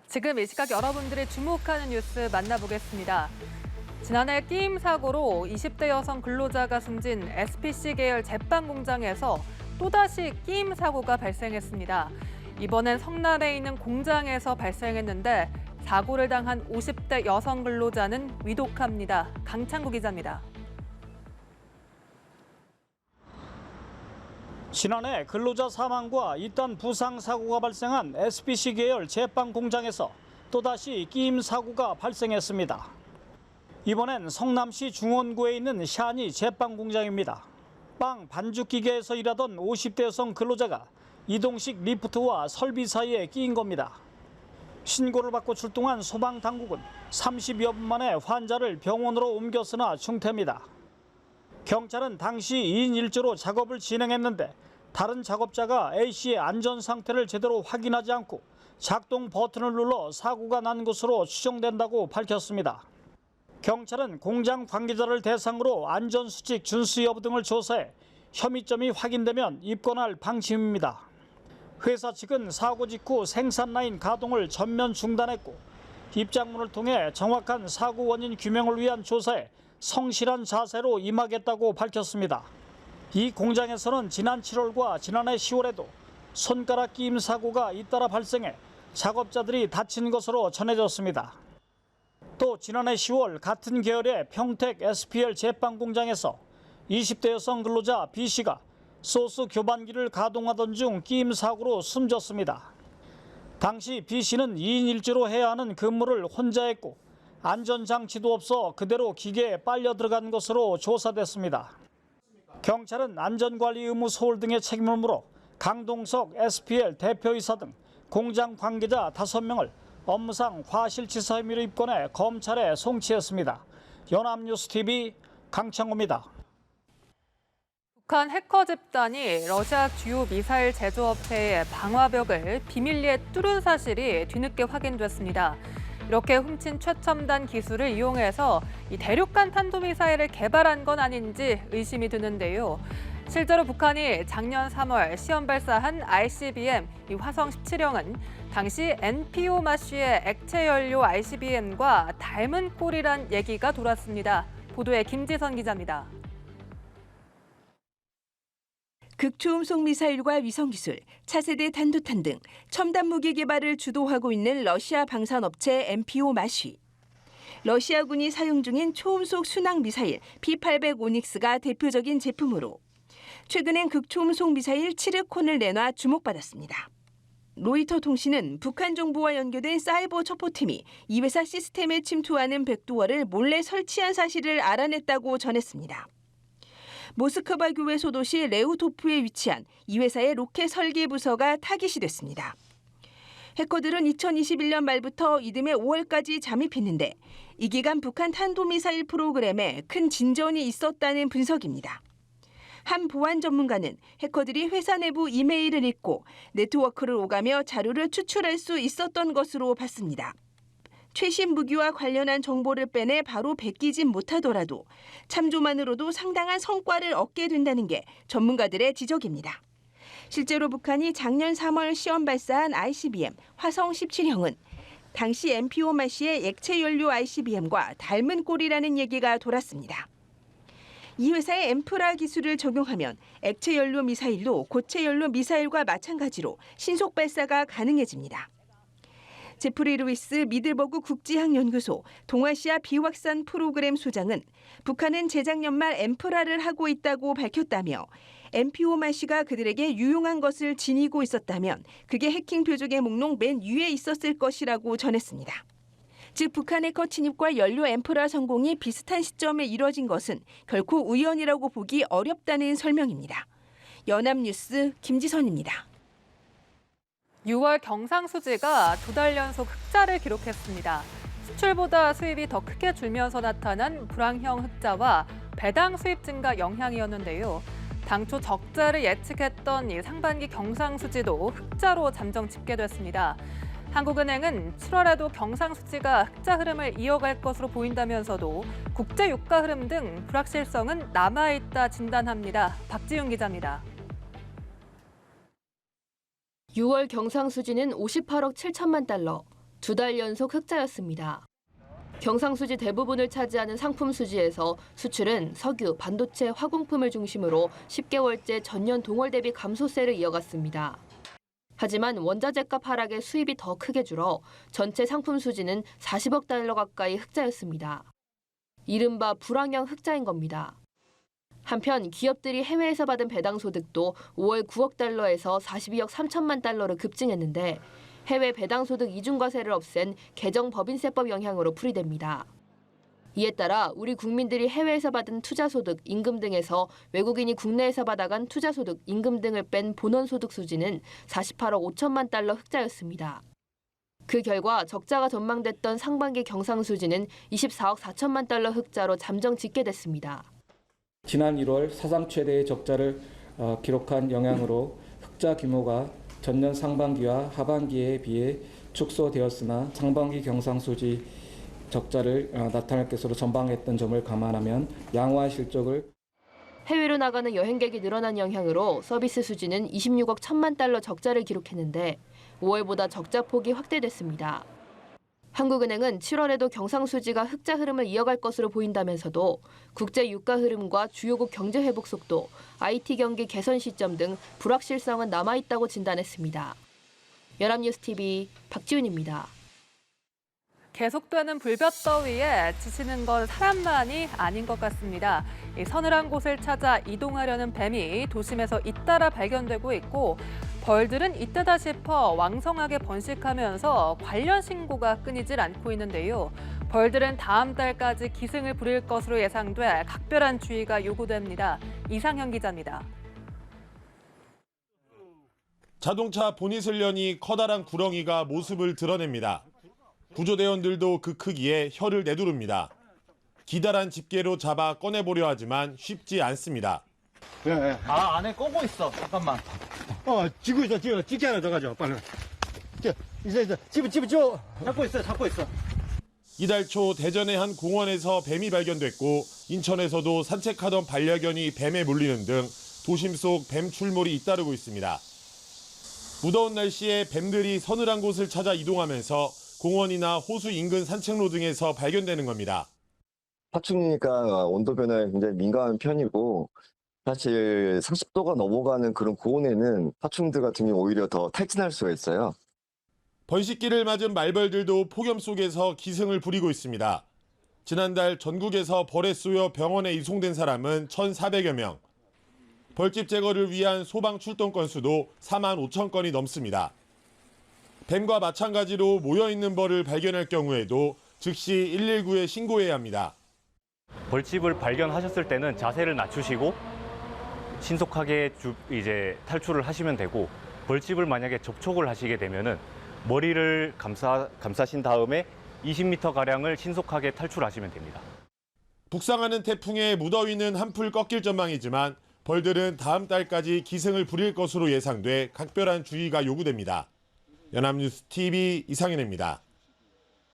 지금 이 시각 여러분들이 주목하는 뉴스 만나보겠습니다. 지난해 끼임 사고로 20대 여성 근로자가 숨진 SPC 계열 제빵 공장에서 또다시 끼임 사고가 발생했습니다. 이번엔 성남에 있는 공장에서 발생했는데 사고를 당한 50대 여성 근로자는 위독합니다. 강창구 기자입니다. 지난해 근로자 사망과 잇단 부상 사고가 발생한 SPC 계열 제빵 공장에서 또다시 끼임 사고가 발생했습니다. 이번엔 성남시 중원구에 있는 샤니 제빵 공장입니다. 빵 반죽 기계에서 일하던 50대 여성 근로자가 이동식 리프트와 설비 사이에 끼인 겁니다. 신고를 받고 출동한 소방당국은 30여 분 만에 환자를 병원으로 옮겼으나 중태입니다. 경찰은 당시 2인 1조로 작업을 진행했는데 다른 작업자가 A씨의 안전 상태를 제대로 확인하지 않고 작동 버튼을 눌러 사고가 난 것으로 추정된다고 밝혔습니다. 경찰은 공장 관계자를 대상으로 안전수칙 준수 여부 등을 조사해 혐의점이 확인되면 입건할 방침입니다. 회사 측은 사고 직후 생산 라인 가동을 전면 중단했고 입장문을 통해 정확한 사고 원인 규명을 위한 조사에 성실한 자세로 임하겠다고 밝혔습니다. 이 공장에서는 지난 7월과 지난해 10월에도 손가락 끼임 사고가 잇따라 발생해 작업자들이 다친 것으로 전해졌습니다. 또 지난해 10월 같은 계열의 평택 SPL 제빵 공장에서 20대 여성 근로자 B씨가 소스 교반기를 가동하던 중 끼임 사고로 숨졌습니다. 당시 B씨는 2인 1조로 해야 하는 근무를 혼자 했고 안전장치도 없어 그대로 기계에 빨려 들어간 것으로 조사됐습니다. 경찰은 안전관리 의무 소홀 등의 책임을 물어 강동석 SPL 대표이사 등 공장 관계자 5명을 업무상 과실치사 혐의로 입건해 검찰에 송치했습니다. 연합뉴스TV 강창호입니다. 북한 해커 집단이 러시아 주요 미사일 제조업체의 방화벽을 비밀리에 뚫은 사실이 뒤늦게 확인됐습니다. 이렇게 훔친 최첨단 기술을 이용해서 이 대륙간 탄도미사일을 개발한 건 아닌지 의심이 드는데요. 실제로 북한이 작년 3월 시험 발사한 ICBM 이 화성 17형은 당시 NPO 마쉬의 액체 연료 ICBM과 닮은 꼴이란 얘기가 돌았습니다. 보도에 김지선 기자입니다. 극초음속 미사일과 위성기술, 차세대 탄도탄 등 첨단 무기 개발을 주도하고 있는 러시아 방산업체 NPO 마쉬. 러시아군이 사용 중인 초음속 순항 미사일 P-800 오닉스가 대표적인 제품으로 최근엔 극초음속 미사일 치르콘을 내놔 주목받았습니다. 로이터 통신은 북한 정부와 연계된 사이버 첩보팀이 이 회사 시스템에 침투하는 백도어를 몰래 설치한 사실을 알아냈다고 전했습니다. 모스크바 교외 소도시 레우토프에 위치한 이 회사의 로켓 설계 부서가 타깃이 됐습니다. 해커들은 2021년 말부터 이듬해 5월까지 잠입했는데 이 기간 북한 탄도미사일 프로그램에 큰 진전이 있었다는 분석입니다. 한 보안 전문가는 해커들이 회사 내부 이메일을 읽고 네트워크를 오가며 자료를 추출할 수 있었던 것으로 봤습니다. 최신 무기와 관련한 정보를 빼내 바로 베끼진 못하더라도 참조만으로도 상당한 성과를 얻게 된다는 게 전문가들의 지적입니다. 실제로 북한이 작년 3월 시험 발사한 ICBM 화성 17형은 당시 NPO 마쉬의 액체 연료 ICBM과 닮은 꼴이라는 얘기가 돌았습니다. 이 회사의 엠프라 기술을 적용하면 액체 연료 미사일도 고체 연료 미사일과 마찬가지로 신속 발사가 가능해집니다. 제프리 루이스 미들버그 국지학연구소 동아시아 비확산 프로그램 소장은 북한은 재작년 말 엠프라를 하고 있다고 밝혔다며 NPO 마쉬가 그들에게 유용한 것을 지니고 있었다면 그게 해킹 표적의 목록 맨 위에 있었을 것이라고 전했습니다. 즉 북한 해커 침입과 연료 엠프라 성공이 비슷한 시점에 이뤄진 것은 결코 우연이라고 보기 어렵다는 설명입니다. 연합뉴스 김지선입니다. 6월 경상수지가 2달 연속 흑자를 기록했습니다. 수출보다 수입이 더 크게 줄면서 나타난 불황형 흑자와 배당 수입 증가 영향이었는데요. 당초 적자를 예측했던 이 상반기 경상수지도 흑자로 잠정 집계됐습니다. 한국은행은 7월에도 경상수지가 흑자 흐름을 이어갈 것으로 보인다면서도 국제 유가 흐름 등 불확실성은 남아있다 진단합니다. 박지윤 기자입니다. 6월 경상수지는 58억 7천만 달러, 2달 연속 흑자였습니다. 경상수지 대부분을 차지하는 상품 수지에서 수출은 석유, 반도체, 화공품을 중심으로 10개월째 전년 동월 대비 감소세를 이어갔습니다. 하지만 원자재값 하락에 수입이 더 크게 줄어 전체 상품 수지는 40억 달러 가까이 흑자였습니다. 이른바 불황형 흑자인 겁니다. 한편 기업들이 해외에서 받은 배당 소득도 5월 9억 달러에서 42억 3천만 달러로 급증했는데 해외 배당 소득 이중과세를 없앤 개정 법인세법 영향으로 풀이됩니다. 이에 따라 우리 국민들이 해외에서 받은 투자소득, 임금 등에서 외국인이 국내에서 받아간 투자소득, 임금 등을 뺀 본원소득 수지는 48억 5천만 달러 흑자였습니다. 그 결과 적자가 전망됐던 상반기 경상수지는 24억 4천만 달러 흑자로 잠정 집계됐습니다. 지난 1월 사상 최대의 적자를 기록한 영향으로 흑자 규모가 전년 상반기와 하반기에 비해 축소되었으나 상반기 경상수지 적자를 나타낼 것으로 전망했던 점을 감안하면 양호한 실적을 해외로 나가는 여행객이 늘어난 영향으로 서비스 수지는 26억 1천만 달러 적자를 기록했는데 5월보다 적자 폭이 확대됐습니다. 한국은행은 7월에도 경상수지가 흑자 흐름을 이어갈 것으로 보인다면서도 국제 유가 흐름과 주요국 경제 회복 속도, IT 경기 개선 시점 등 불확실성은 남아있다고 진단했습니다. 연합뉴스TV 박지훈입니다. 계속되는 불볕더위에 지치는 건 사람만이 아닌 것 같습니다. 이 서늘한 곳을 찾아 이동하려는 뱀이 도심에서 잇따라 발견되고 있고 벌들은 이때다 싶어 왕성하게 번식하면서 관련 신고가 끊이질 않고 있는데요. 벌들은 다음 달까지 기승을 부릴 것으로 예상돼 각별한 주의가 요구됩니다. 이상현 기자입니다. 자동차 보닛을 여니 커다란 구렁이가 모습을 드러냅니다. 구조대원들도 그 크기에 혀를 내두릅니다. 기다란 집게로 잡아 꺼내보려 하지만 쉽지 않습니다. 예. 아, 안에 꼬고 있어. 잠깐만. 쥐고 있어, 쥐고. 쥐게 하나 더 가져, 빨리. 있어. 집어. 잡고 있어. 이달 초 대전의 한 공원에서 뱀이 발견됐고 인천에서도 산책하던 반려견이 뱀에 물리는 등 도심 속 뱀 출몰이 잇따르고 있습니다. 무더운 날씨에 뱀들이 서늘한 곳을 찾아 이동하면서 공원이나 호수 인근 산책로 등에서 발견되는 겁니다. 파충류니까 온도 변화에 굉장히 민감한 편이고 사실 30도가 넘어가는 그런 고온에는 파충류들 같은 경우 오히려 더 탈진할 수가 있어요. 번식기를 맞은 말벌들도 폭염 속에서 기승을 부리고 있습니다. 지난달 전국에서 벌에 쏘여 병원에 이송된 사람은 1,400여 명. 벌집 제거를 위한 소방 출동 건수도 4만 5천 건이 넘습니다. 뱀과 마찬가지로 모여있는 벌을 발견할 경우에도 즉시 119에 신고해야 합니다. 벌집을 발견하셨을 때는 자세를 낮추시고 신속하게 탈출을 하시면 되고 벌집을 만약에 접촉을 하시게 되면은 머리를 감싸신 다음에 20m가량을 신속하게 탈출하시면 됩니다. 북상하는 태풍에 무더위는 한풀 꺾일 전망이지만 벌들은 다음 달까지 기승을 부릴 것으로 예상돼 각별한 주의가 요구됩니다. 연합뉴스 TV 이상현입니다.